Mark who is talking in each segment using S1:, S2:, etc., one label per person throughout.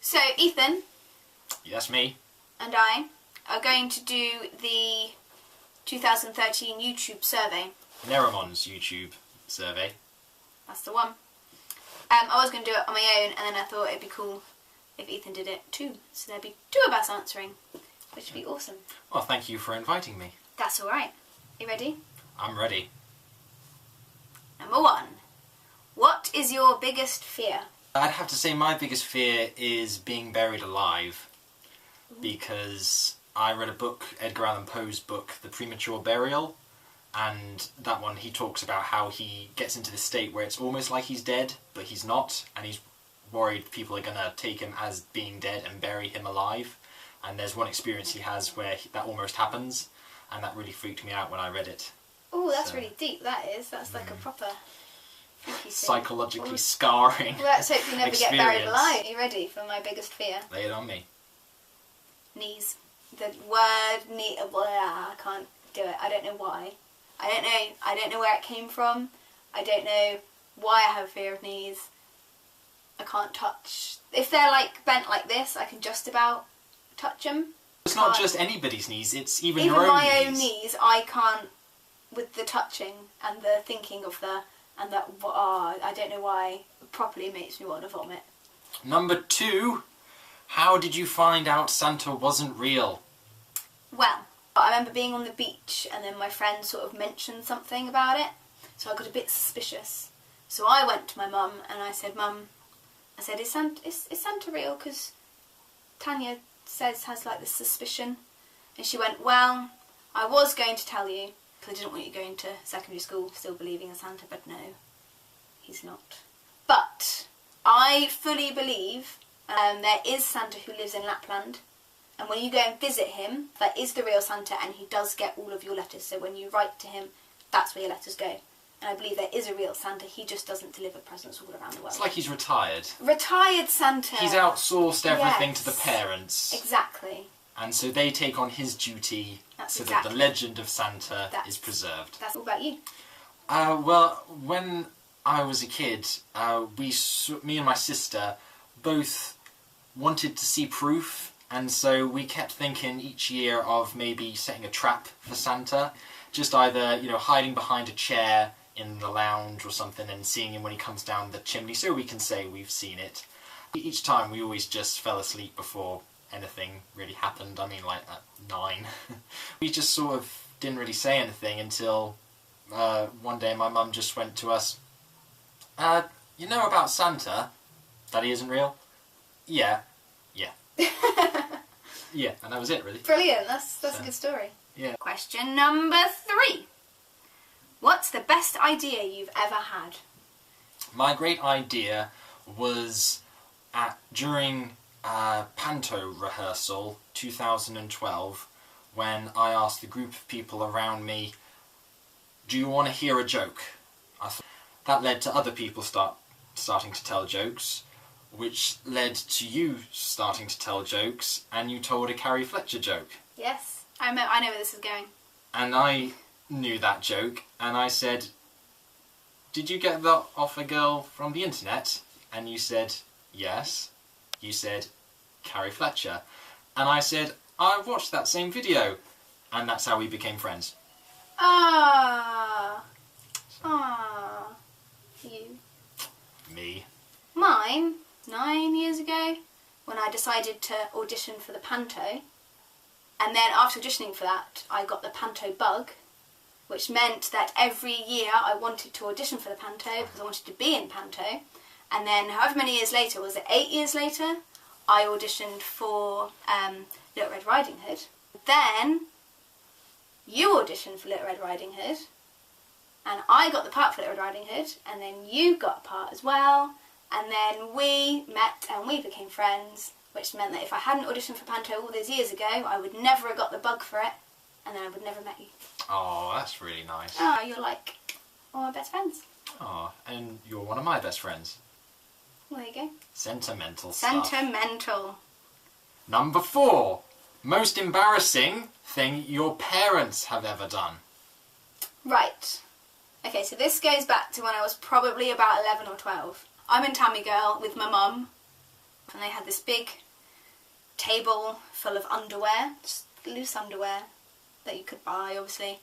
S1: So Ethan.
S2: Yes, me.
S1: And I are going to do the 2013 YouTube survey.
S2: Nerimon's YouTube survey.
S1: That's the one. I was going to do it on my own, and then I thought it'd be cool if Ethan did it too. So there'd be two of us answering, which would be awesome.
S2: Well, thank you for inviting me.
S1: That's alright. You ready?
S2: I'm ready.
S1: Number 1. What is your biggest fear?
S2: I'd have to say my biggest fear is being buried alive. Because I read a book, Edgar Allan Poe's book, The Premature Burial, and that one he talks about how he gets into this state where it's almost like he's dead, but he's not, and he's worried people are going to take him as being dead and bury him alive. And there's one experience he has where that almost happens, and that really freaked me out when I read it.
S1: Oh, that's really deep, that is. That's like a proper...
S2: psychologically scarring.
S1: Well, let's hope you never get buried alive. Are you ready for my biggest fear?
S2: Lay it on me.
S1: Knees. The word knee. I can't do it. I don't know why. I don't know where it came from. I don't know why I have a fear of knees. I can't touch. If they're like bent like this, I can just about touch them.
S2: It's not just anybody's knees. It's even your own
S1: my
S2: knees.
S1: own knees. I can't with the touching and the thinking of the and that. I don't know why. It properly makes me want to vomit.
S2: Number 2. How did you find out Santa wasn't real?
S1: Well, I remember being on the beach and then my friend sort of mentioned something about it, so I got a bit suspicious. So I went to my mum and I said, Mum, is Santa real? Because Tanya has like this suspicion. And she went, well, I was going to tell you, because I didn't want you going to secondary school still believing in Santa, but no, he's not. But I fully believe there is Santa who lives in Lapland, and when you go and visit him, that is the real Santa, and he does get all of your letters. So when you write to him, that's where your letters go. And I believe there is a real Santa. He just doesn't deliver presents all around the world.
S2: It's like he's retired.
S1: Retired Santa.
S2: He's outsourced everything to the parents.
S1: Exactly.
S2: And so they take on his duty that the legend of Santa is preserved.
S1: That's all about you.
S2: Well, when I was a kid, me and my sister both wanted to see proof, and so we kept thinking each year of maybe setting a trap for Santa, just either, hiding behind a chair in the lounge or something and seeing him when he comes down the chimney so we can say we've seen it. Each time we always just fell asleep before anything really happened. I mean, like at 9. We just sort of didn't really say anything until one day my mum just went to us, you know about Santa? That he isn't real? Yeah. Yeah, and that was it, really.
S1: Brilliant, that's a good story.
S2: Yeah.
S1: Question number 3. What's the best idea you've ever had?
S2: My great idea was during Panto rehearsal 2012, when I asked the group of people around me, do you want to hear a joke? That led to other people starting to tell jokes, which led to you starting to tell jokes, and you told a Carrie Fletcher joke.
S1: Yes, I know where this is going.
S2: And I knew that joke, and I said, did you get that off a girl from the internet? And you said, yes. You said, Carrie Fletcher. And I said, I watched that same video. And that's how we became friends.
S1: You.
S2: Me.
S1: Mine, 9 years ago, when I decided to audition for the Panto. And then after auditioning for that, I got the Panto bug, which meant that every year I wanted to audition for the Panto because I wanted to be in Panto. And then however many years later, was it 8 years later, I auditioned for Little Red Riding Hood. Then you auditioned for Little Red Riding Hood, and I got the part for Little Red Riding Hood, and then you got a part as well, and then we met and we became friends, which meant that if I hadn't auditioned for Panto all those years ago, I would never have got the bug for it, and then I would never have met you.
S2: Oh, that's really nice.
S1: Oh, you're like all my best friends.
S2: Oh, and you're one of my best friends.
S1: Well, there you go.
S2: Sentimental stuff.
S1: Sentimental.
S2: Number 4. Most embarrassing thing your parents have ever done.
S1: Right. Okay, so this goes back to when I was probably about 11 or 12. I'm in Tammy Girl with my mum, And they had this big table full of underwear, just loose underwear that you could buy, obviously.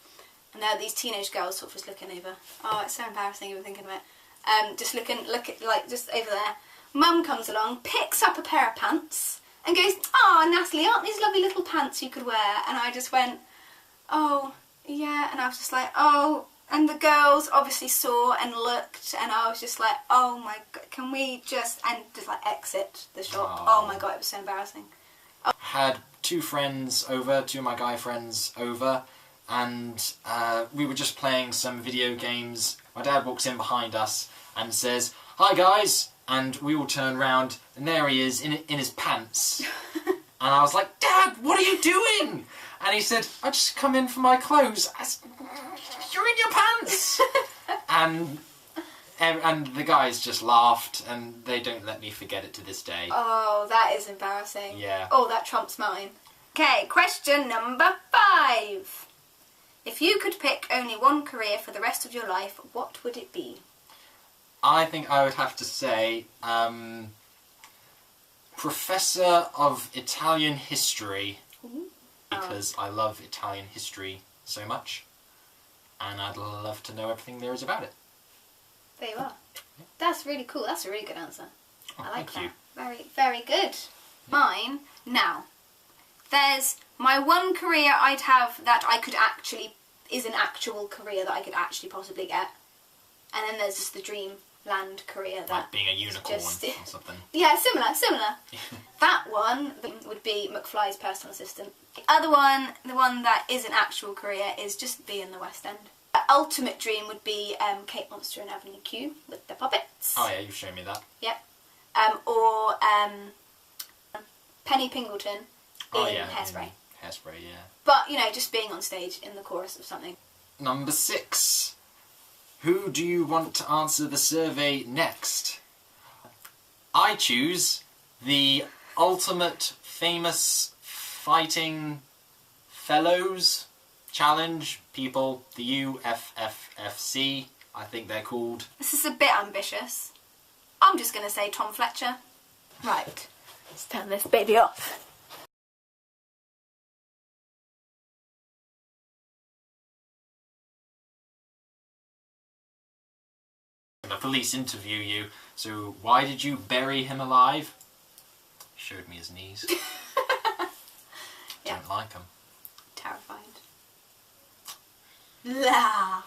S1: And there were these teenage girls sort of just looking over. Oh, it's so embarrassing even thinking of it. Just looking, like, just over there. Mum comes along, picks up a pair of pants, and goes, "Oh, Natalie, aren't these lovely little pants you could wear?" And I just went, "Oh, yeah." And I was just like, "Oh." And the girls obviously saw and looked, and I was just like, "Oh my God, can we just," and just like exit the shop. Oh my God, it was so embarrassing.
S2: I had two of my guy friends over, and we were just playing some video games. My dad walks in behind us and says, "Hi guys," and we all turn round, and there he is in his pants. And I was like, "Dad, what are you doing?" And he said, "I just come in for my clothes." I said, "You're in your pants!" and the guys just laughed, and they don't let me forget it to this day.
S1: Oh, that is embarrassing.
S2: Yeah.
S1: Oh, that trumps mine. Okay, question number 5. If you could pick only one career for the rest of your life, what would it be?
S2: I think I would have to say Professor of Italian History.
S1: Ooh.
S2: Because I love Italian history so much, and I'd love to know everything there is about it.
S1: There you are. That's really cool. That's a really good answer.
S2: Oh,
S1: I like
S2: thank you.
S1: that. Very, very good. Mine, now, there's my one career I'd have that I could actually, is an actual career that I could actually possibly get. And then there's just the dreamland career that...
S2: Like being a unicorn
S1: just,
S2: or something.
S1: Yeah, similar. That one would be McFly's personal assistant. The other one, the one that is an actual career, is just be in the West End. The ultimate dream would be Kate Monster and Avenue Q with the puppets.
S2: Oh yeah, you've shown me that.
S1: Yep. Or Penny Pingleton in Hairspray.
S2: Hairspray, yeah.
S1: But, you know, just being on stage in the chorus of something.
S2: Number 6. Who do you want to answer the survey next? I choose the ultimate famous fighting fellows challenge people, the UFFFC, I think they're called.
S1: This is a bit ambitious. I'm just going to say Tom Fletcher. Right, let's turn this baby off.
S2: The police interview you, so why did you bury him alive? Showed me his knees.
S1: Yeah.
S2: Don't like him.
S1: Terrified. La.